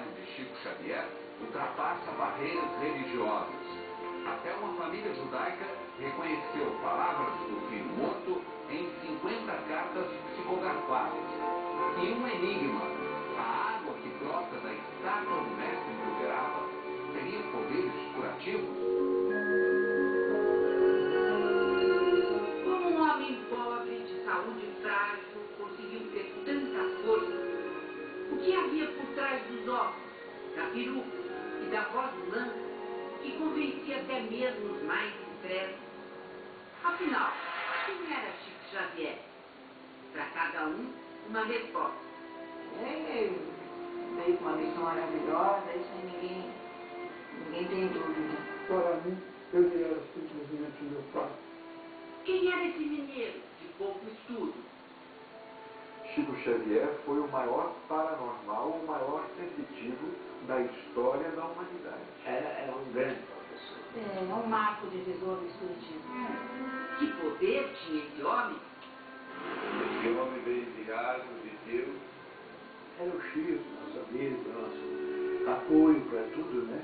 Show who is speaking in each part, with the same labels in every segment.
Speaker 1: trabalho de Chico Xavier ultrapassa barreiras religiosas. Até uma família judaica reconheceu palavras do filho morto em 50 cartas psicografadas. E um enigma: a água que brota da estátua do mestre de Uberaba teria poderes curativos?
Speaker 2: Como um homem pobre, de saúde frágil, conseguiu ter tanta força? O que havia por trás dos ossos, da peruca e da voz mansa, que convencia até mesmo os mais discretos? Afinal, quem era Chico Xavier? Para cada um, uma resposta.
Speaker 3: Ele veio com uma missão maravilhosa, isso aí ninguém tem dúvida.
Speaker 4: Para mim, ele era simplesmente meu pai.
Speaker 2: Quem era esse mineiro de pouco estudo?
Speaker 5: Chico Xavier foi o maior paranormal, o maior sensitivo da história da humanidade.
Speaker 6: Era um grande professor.
Speaker 3: É um marco divisor do espiritismo.
Speaker 2: Que poder tinha esse homem?
Speaker 7: Esse homem veio enviado de Deus.
Speaker 6: Era o Chico, nosso amigo, nosso apoio para tudo, né?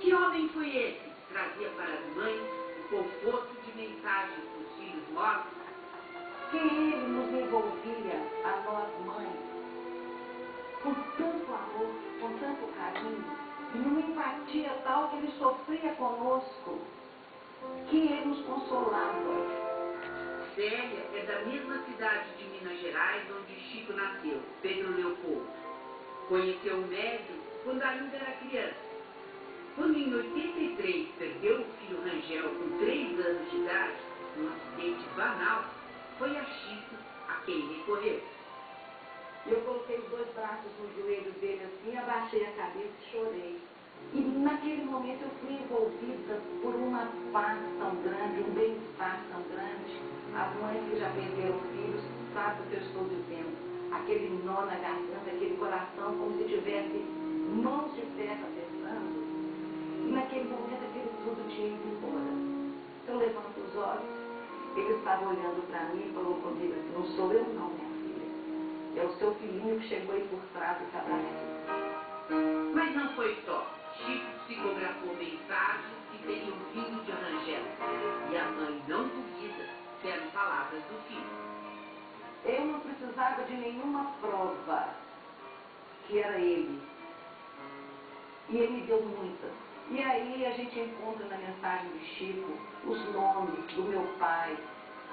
Speaker 2: Que homem foi esse que trazia para as mães o conforto de mensagens dos filhos mortos?
Speaker 3: Que ele nos envolvia, a nós mães, com tanto amor, com tanto carinho, e numa empatia tal que ele sofria conosco, que ele nos consolava.
Speaker 2: Célia é da mesma cidade de Minas Gerais onde Chico nasceu, Pedro Leopoldo. Conheceu o médium quando ainda era criança. Quando em 83 perdeu o filho Rangel com 3 anos de idade, num acidente banal, foi a Chico a quem recorreu.
Speaker 3: Eu coloquei os 2 braços no joelho dele assim, abaixei a cabeça e chorei. E naquele momento eu fui envolvida por uma paz tão grande, um bem-estar tão grande. As mães que já perderam filhos sabem o que eu estou dizendo. Aquele nó na garganta, aquele coração como se tivesse mãos de ferro apertando. E naquele momento aquilo tudo tinha ido embora. Eu levanto os olhos, ele estava olhando para mim e falou comigo assim: não sou eu não, minha filha. É o seu filhinho que chegou aí por trás e te abraçou.
Speaker 2: Mas não foi só. Chico psicografou mensagens que teriam vindo de Rangel. E a mãe não duvida que eram palavras do filho.
Speaker 3: Eu não precisava de nenhuma prova que era ele. E ele me deu muitas. E aí a gente encontra na mensagem de Chico os nomes do meu pai,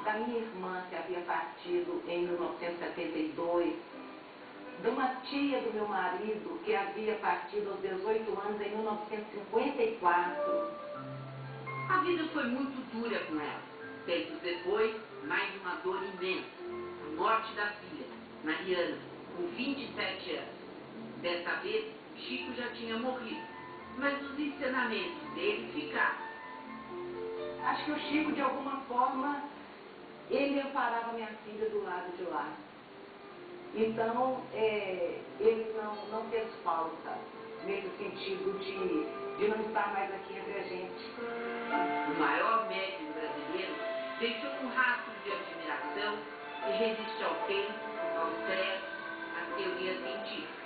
Speaker 3: da minha irmã que havia partido em 1972, de uma tia do meu marido que havia partido aos 18 anos em 1954.
Speaker 2: A vida foi muito dura com ela. Tempos depois, mais uma dor imensa. A morte da filha, Mariana, com 27 anos. Dessa vez, Chico já tinha morrido, mas os ensinamentos dele ficaram.
Speaker 3: Acho que o Chico, de alguma forma, ele amparava minha filha do lado de lá. Então, ele não fez falta, nesse sentido de não estar mais aqui entre a gente.
Speaker 2: O maior médium brasileiro deixou um rastro de admiração que resiste ao tempo, ao estresse, às teorias científicas.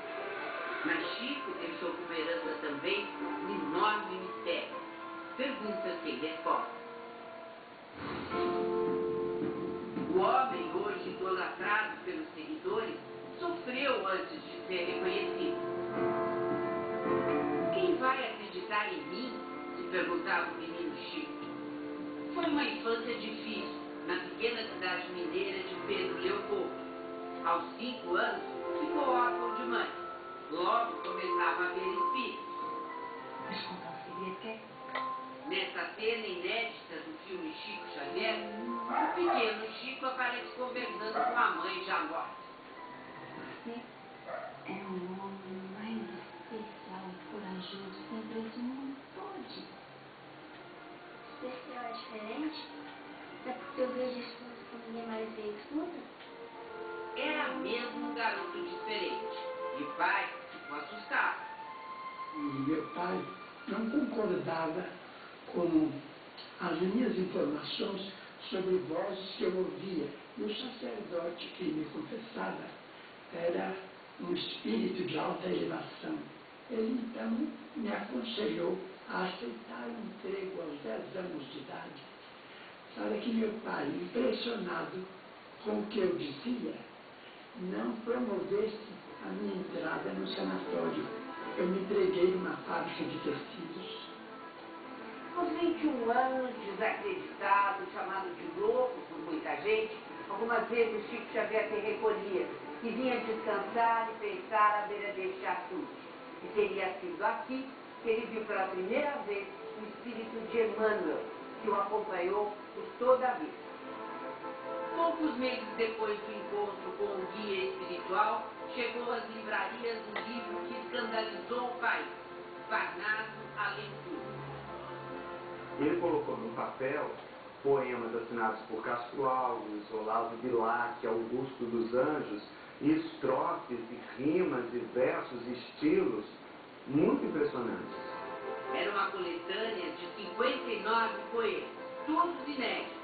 Speaker 2: Mas Chico deixou como herança também um enorme mistério. Perguntas sem resposta. O homem, hoje idolatrado pelos seguidores, sofreu antes de ser reconhecido. Quem vai acreditar em mim? Se perguntava o menino Chico. Foi uma infância difícil, na pequena cidade mineira de Pedro Leopoldo. Aos 5 anos, ficou órfão de mãe. Logo começava a ver espíritos.
Speaker 3: Deixa eu contar um segredo, quer?
Speaker 2: Nessa cena inédita do filme Chico Xavier, o pequeno Chico aparece conversando com a mãe já morta.
Speaker 3: Você é o homem mais especial e corajoso que esse mundo pode.
Speaker 8: Especial é diferente? É porque eu vejo estudos que ninguém mais vê e escuta?
Speaker 2: Era mesmo um garoto diferente. E o pai ficou assustado.
Speaker 4: E meu pai não concordava com as minhas informações sobre vozes que eu ouvia. E o sacerdote que me confessava era um espírito de alta elevação. Ele então me aconselhou a aceitar um emprego aos 10 anos de idade. Para que meu pai, impressionado com o que eu dizia, não promovesse a minha entrada no sanatório. Eu me entreguei numa fábrica de tecidos.
Speaker 2: Aos 21 anos, desacreditado, chamado de louco por muita gente, algumas vezes Chico Xavier se recolhia e vinha descansar e pensar à beira deste açude. E teria sido aqui que ele viu pela primeira vez o espírito de Emmanuel, que o acompanhou por toda a vida. Poucos meses depois do encontro com o guia espiritual, chegou às livrarias um livro que escandalizou o país, Parnaso Além Tudo.
Speaker 5: Ele colocou no papel poemas assinados por Castro Alves, Olavo Bilac, Augusto dos Anjos, e estrofes, e rimas, e versos, e estilos muito impressionantes.
Speaker 2: Era uma coletânea de 59 poemas, todos inéditos,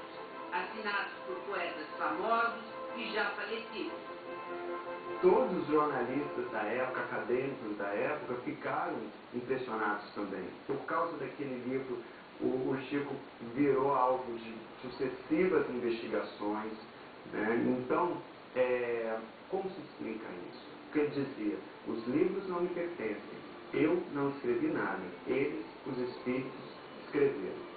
Speaker 2: assinados por poetas famosos e já falecidos.
Speaker 5: Todos os jornalistas da época, acadêmicos da época, ficaram impressionados também. Por causa daquele livro, o Chico virou alvo de sucessivas investigações, né? Então, como se explica isso? Porque ele dizia, os livros não me pertencem, eu não escrevi nada, eles, os espíritos, escreveram.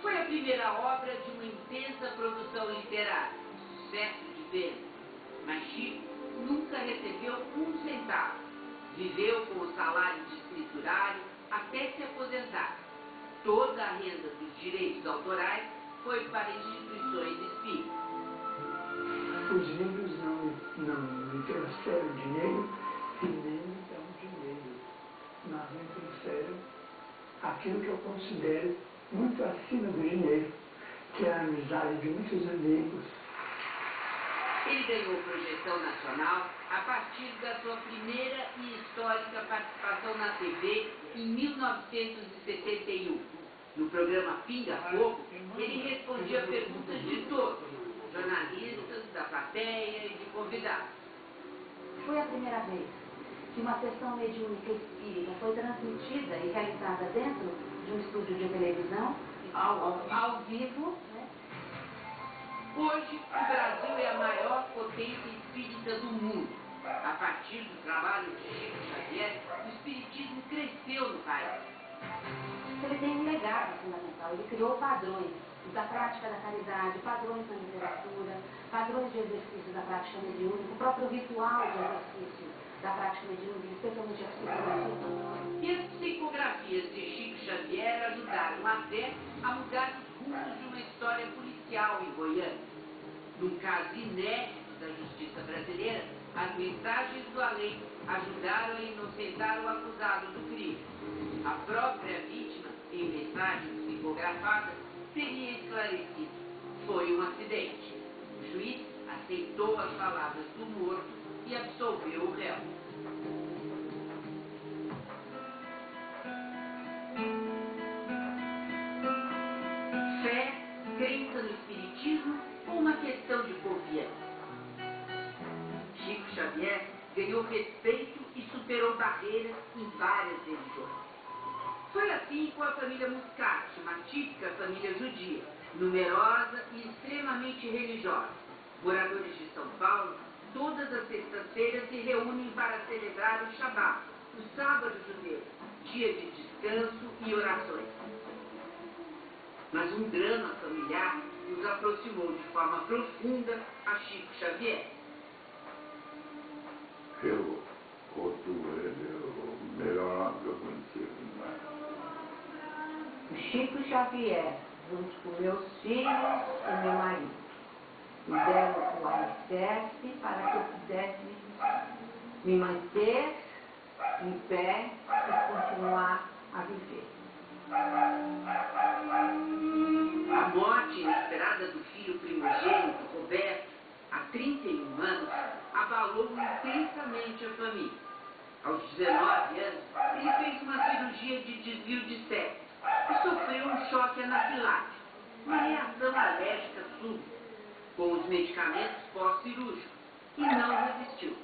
Speaker 2: Foi a primeira obra de uma intensa produção literária, sucesso de venda. Mas Chico nunca recebeu um centavo. Viveu com o salário de escriturário até se aposentar. Toda a renda dos direitos autorais foi para instituições espíritas.
Speaker 4: Os livros não me trouxeram dinheiro e nem me dão dinheiro, mas me trouxeram aquilo que eu considero muito acima do dinheiro, que é a amizade de muitos amigos.
Speaker 2: Ele ganhou projeção nacional a partir da sua primeira e histórica participação na TV em 1971. No programa Pinga Fogo, ele respondia perguntas de todos, jornalistas, da plateia e de convidados.
Speaker 3: Foi a primeira vez que uma sessão mediúnica espírita foi transmitida e realizada dentro de um estúdio de televisão, ao vivo.
Speaker 2: Hoje, o Brasil é a maior potência espírita do mundo. A partir do trabalho de Chico Xavier, o espiritismo cresceu no país.
Speaker 3: Ele tem um legado fundamental. Ele criou padrões da prática da caridade, padrões na literatura, padrões de exercício da prática mediúnica, o próprio ritual de exercício da prática mediúnica, especialmente a psicografia.
Speaker 2: E as psicografias de Chico Xavier ajudaram até a mudar os rumos de uma história policial em Goiânia. Num caso inédito da justiça brasileira, as mensagens do além ajudaram a inocentar o acusado do crime. A própria vítima, em mensagens psicografadas, teria esclarecido: foi um acidente. O juiz aceitou as palavras do morto e absolveu o réu. Fé, crença no espiritismo ou uma questão de confiança? Chico Xavier ganhou respeito e superou barreiras em várias religiões. Foi assim com a família Muscati, uma típica família judia, numerosa e extremamente religiosa. Moradores de São Paulo, todas as sextas-feiras se reúnem para celebrar o Shabat, o sábado judeu, dia de descanso e orações. Mas um drama familiar os aproximou de forma profunda a Chico Xavier.
Speaker 7: Eu conto ele, o melhor homem que eu conheci.
Speaker 3: O Chico Xavier, junto com meus filhos e meu marido, me deram o alicerce para que eu pudesse me manter em pé e continuar a viver.
Speaker 2: A morte inesperada do filho primogênito, Roberto, há 31 anos, abalou intensamente a família. Aos 19 anos, ele fez uma cirurgia de desvio de septo e sofreu um choque anafilático, uma reação alérgica súbita, com os medicamentos pós-cirúrgicos, e não resistiu.